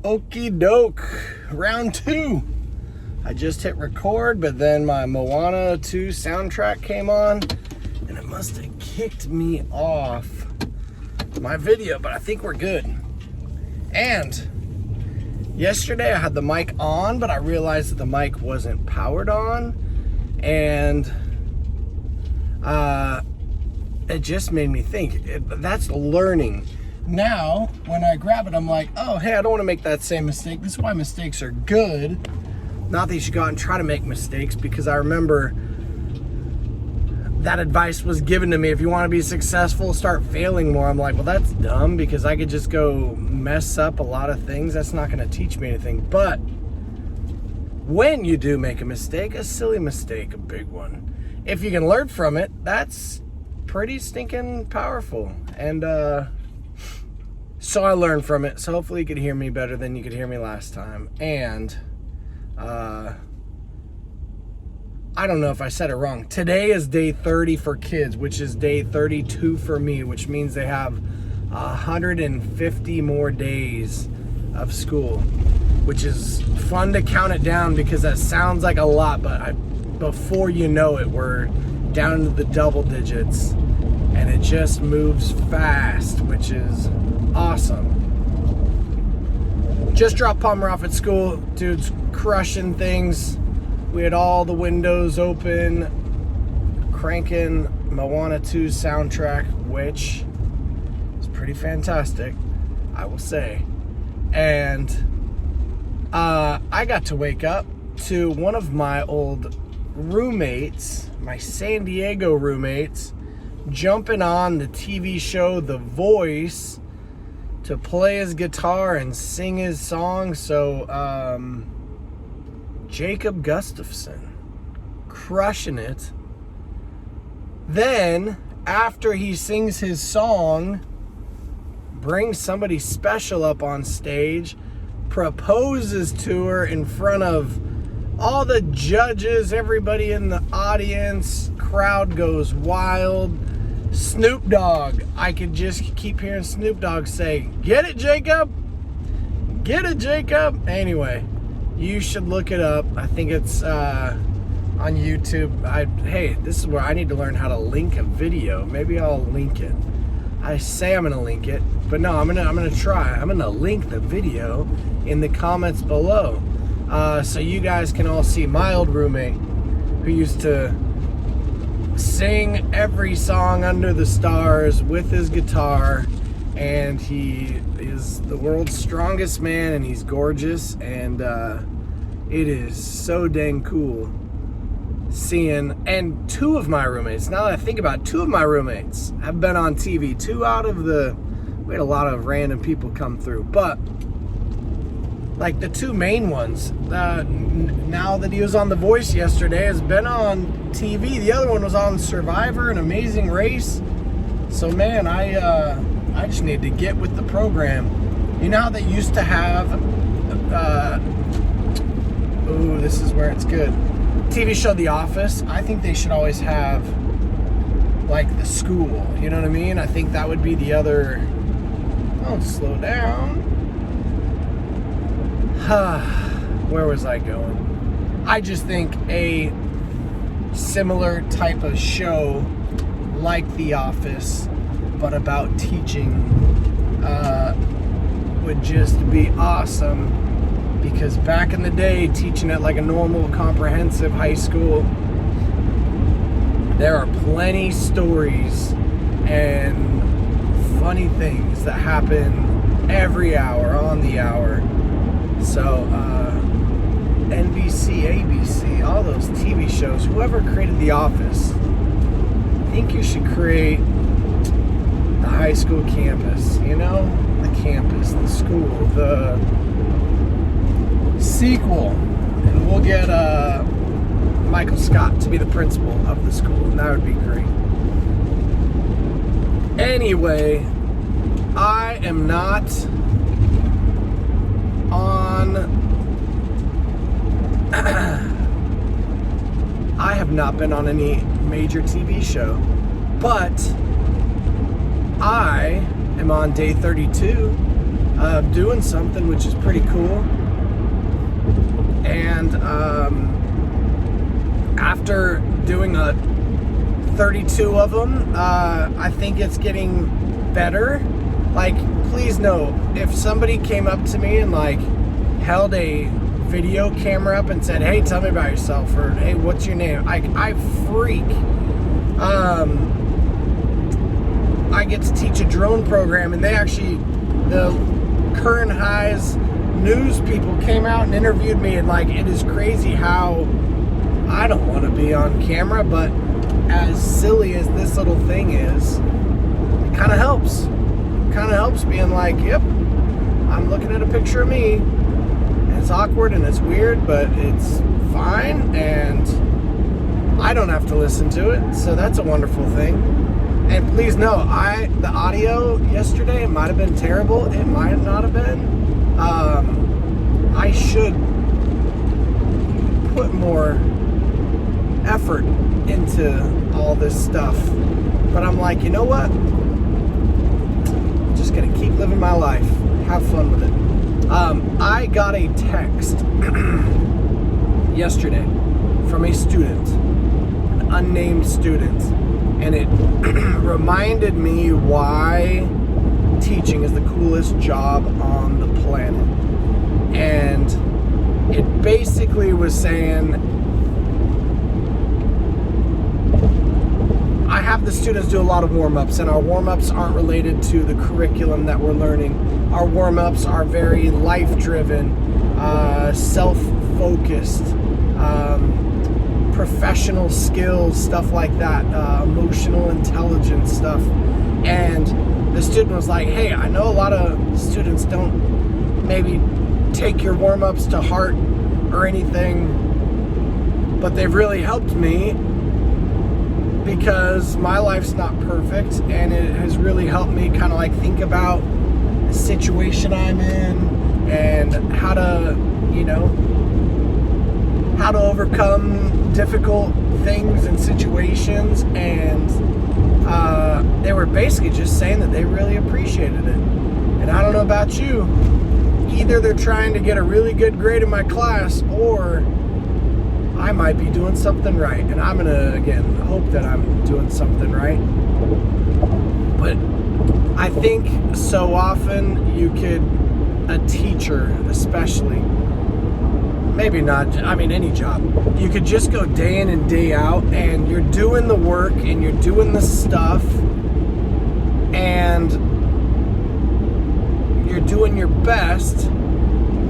Okie doke, round 2. I just hit record, but then my Moana 2 soundtrack came on, and it must have kicked me off my video, but I think we're good. And yesterday I had the mic on, but I realized that the mic wasn't powered on, and it just made me think, that's learning. Now, when I grab it, I'm like, oh, hey, I don't want to make that same mistake. This is why mistakes are good. Not that you should go out and try to make mistakes, because I remember that advice was given to me. If you want to be successful, start failing more. I'm like, well, that's dumb, because I could just go mess up a lot of things. That's not going to teach me anything. But when you do make a mistake, a silly mistake, a big one, if you can learn from it, that's pretty stinking powerful. And so I learned from it. So hopefully you could hear me better than you could hear me last time. And I don't know if I said it wrong. Today is day 30 for kids, which is day 32 for me, which means they have 150 more days of school, which is fun to count it down, because that sounds like a lot, but before you know it, we're down into the double digits, and it just moves fast, which is awesome. Just dropped Palmer off at school. Dude's crushing things. We had all the windows open, cranking Moana 2 soundtrack, which is pretty fantastic, I will say. And I got to wake up to one of my old roommates, my San Diego roommates, jumping on the TV show The Voice to play his guitar and sing his song. So Jacob Gustafson, crushing it. Then after he sings his song, brings somebody special up on stage, proposes to her in front of all the judges, everybody in the audience, crowd goes wild. Snoop Dogg, I could just keep hearing Snoop Dogg say, "Get it, Jacob? Get it, Jacob?" Anyway, you should look it up. I think it's on YouTube. Hey, this is where I need to learn how to link a video. Maybe I'll link it. I say I'm gonna link it, but no, I'm gonna try. I'm gonna link the video in the comments below, so you guys can all see my old roommate who used to sing every song under the stars with his guitar, and he is the world's strongest man, and he's gorgeous, and it is so dang cool seeing. And two of my roommates, now that I think about it, two of my roommates have been on TV. We had a lot of random people come through, but like the two main ones, now that he was on The Voice yesterday, has been on TV. The other one was on Survivor and Amazing Race. So man, I just need to get with the program. You know how they used to have, ooh, this is where it's good, TV show The Office? I think they should always have like the school, you know what I mean? I think that would be the other. Oh, slow down. Where was I going? I just think a similar type of show like The Office, but about teaching, would just be awesome. Because back in the day, teaching at like a normal comprehensive high school, there are plenty stories and funny things that happen every hour, on the hour. So NBC, ABC, all those TV shows, whoever created The Office, I think you should create the high school campus, you know? The campus, the school, the sequel. And we'll get Michael Scott to be the principal of the school, and that would be great. Anyway, I am not I have not been on any major TV show, but I am on day 32 doing something, which is pretty cool. And after doing 32 of them, I think it's getting better. Like, please know, if somebody came up to me and like held a video camera up and said, "Hey, tell me about yourself," or "Hey, what's your name?" I freak. I get to teach a drone program, and the Current Highs news people came out and interviewed me, and like, it is crazy how I don't want to be on camera, but as silly as this little thing is, it kind of helps. It kind of helps being like, yep, I'm looking at a picture of me. It's awkward and it's weird, but it's fine, and I don't have to listen to it, so that's a wonderful thing. And please know, the audio yesterday, it might have been terrible, it might not have been. I should put more effort into all this stuff, but I'm like, you know what? I'm just gonna keep living my life, have fun with it. I got a text yesterday from a student, an unnamed student, and it reminded me why teaching is the coolest job on the planet. And it basically was saying, I have the students do a lot of warm-ups, and our warm-ups aren't related to the curriculum that we're learning. Our warm-ups are very life-driven, self-focused, professional skills, stuff like that, emotional intelligence stuff. And the student was like, "Hey, I know a lot of students don't maybe take your warm-ups to heart or anything, but they've really helped me because my life's not perfect, and it has really helped me kind of like think about the situation I'm in and how to, how to overcome difficult things and situations." And they were basically just saying that they really appreciated it. And I don't know about you, either they're trying to get a really good grade in my class, or I might be doing something right. And I'm gonna, again, hope that I'm doing something right. But I think so often a teacher especially, maybe not, any job, you could just go day in and day out, and you're doing the work and you're doing the stuff and you're doing your best,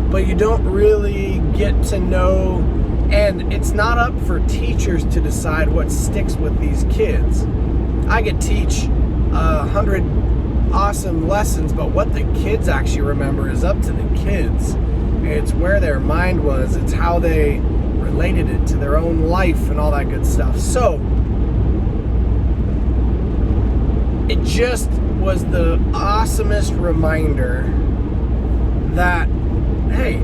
but you don't really get to know, and it's not up for teachers to decide what sticks with these kids. I could teach 100 awesome lessons, but what the kids actually remember is up to the kids. It's where their mind was. It's how they related it to their own life and all that good stuff. So it just was the awesomest reminder that, hey,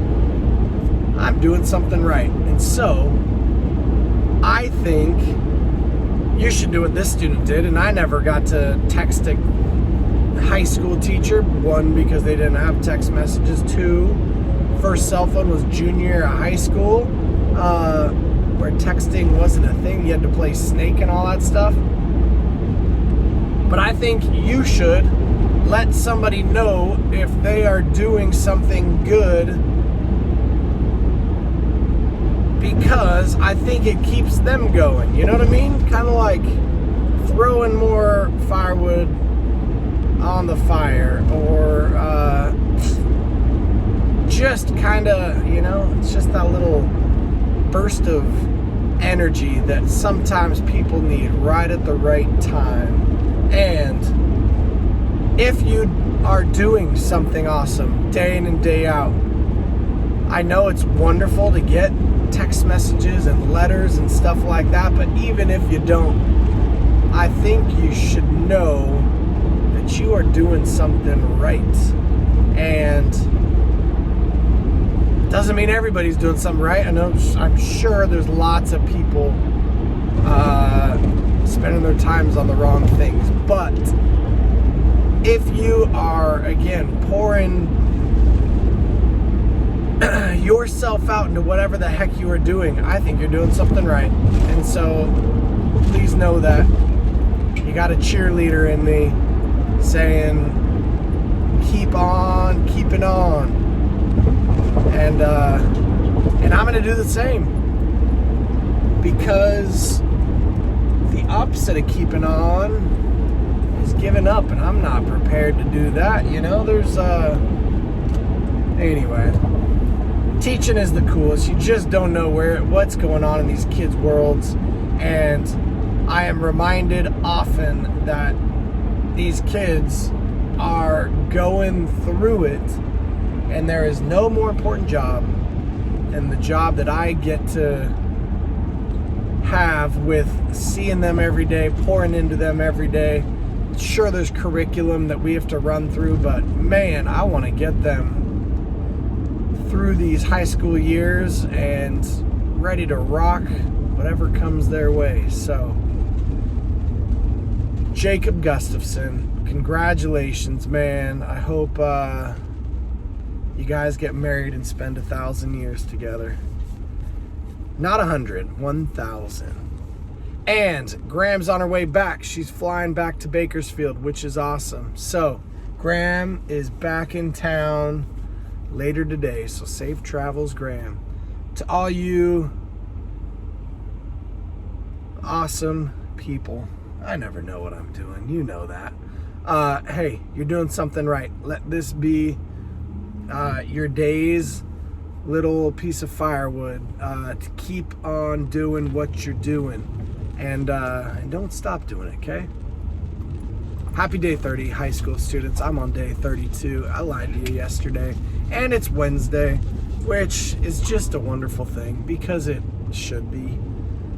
I'm doing something right. And so I think you should do what this student did. And I never got to text a high school teacher. One, because they didn't have text messages. Two, first cell phone was junior year of high school, where texting wasn't a thing. You had to play Snake and all that stuff. But I think you should let somebody know if they are doing something good, because I think it keeps them going. You know what I mean? Kind of like throwing more firewood on the fire, or just kind of, it's just that little burst of energy that sometimes people need right at the right time. And if you are doing something awesome day in and day out, I know it's wonderful to get text messages and letters and stuff like that, but even if you don't, I think you should know that you are doing something right. And doesn't mean everybody's doing something right. I'm sure there's lots of people spending their times on the wrong things. But if you are, again, pouring yourself out into whatever the heck you are doing, I think you're doing something right. And so please know that you got a cheerleader in me saying, keep on keeping on. And I'm going to do the same, because the opposite of keeping on is giving up, and I'm not prepared to do that. There's anyway, teaching is the coolest. You just don't know what's going on in these kids' worlds, and I am reminded often that these kids are going through it, and there is no more important job than the job that I get to have with seeing them every day, pouring into them every day. Sure, there's curriculum that we have to run through, but man, I want to get them through these high school years and ready to rock whatever comes their way. So, Jacob Gustafson, congratulations, man. I hope you guys get married and spend 1,000 years together. Not 100, 1,000. And Graham's on her way back. She's flying back to Bakersfield, which is awesome. So, Graham is back in town later today. So, safe travels, Graham. To all you awesome people, I never know what I'm doing. You know that. Hey, you're doing something right. Let this be your day's little piece of firewood to keep on doing what you're doing, and don't stop doing it, okay? Happy day 30, high school students. I'm on day 32. I lied to you yesterday, and it's Wednesday, which is just a wonderful thing, because it should be,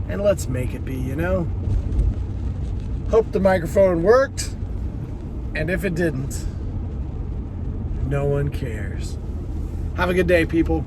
and let's make it be, Hope the microphone worked, and if it didn't, no one cares. Have a good day, people.